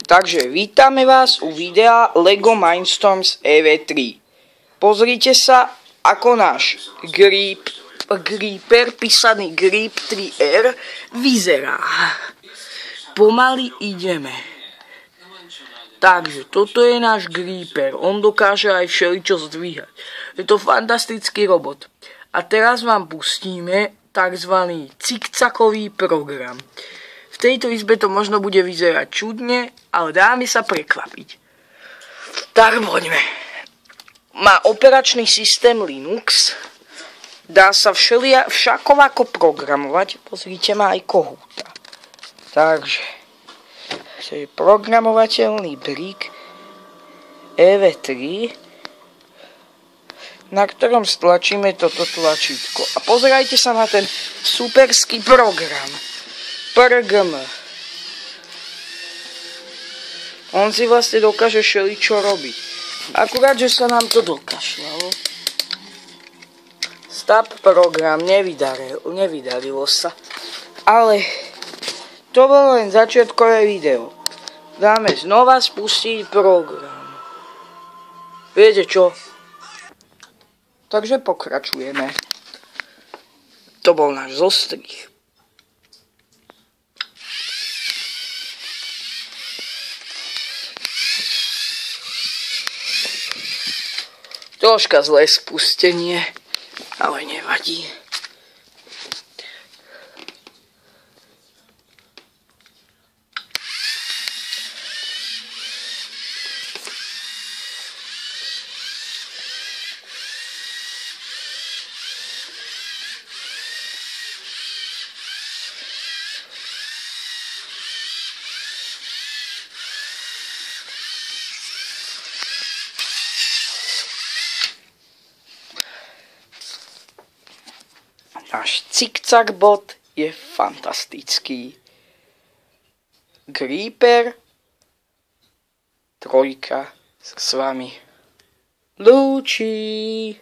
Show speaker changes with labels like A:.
A: Takže vítame vás u videa LEGO Mindstorms EV3. Pozrite sa, ako náš Creeper, písaný Grip 3R, vyzerá. Pomaly ideme. Takže toto je náš Creeper. On dokáže aj všeličo zdvíhať. Je to fantastický robot. A teraz vám pustíme tzv. Cikcakový program. V tejto izbe to možno bude vyzerať čudne, ale dáme sa prekvapiť. Tak poďme. Má operačný systém Linux. Dá sa všakovako programovať. Pozrite, má aj kohúta. Takže to je programovateľný brick EV3, na ktorom stlačíme toto tlačítko. A pozerajte sa na ten superský program. PRGM. On si vlastne dokáže všeličo robiť. Akurát, že sa nám to dokašľalo. Stop program, nevydarilo sa. Ale to bolo len začiatkové video. Dáme znova spustiť program. Viete čo? Takže pokračujeme. To bol náš zostrih. Troška zlé spustenie, ale nevadí. Náš cikcak bot je fantastický. Creeper 3 sa s vami lúči.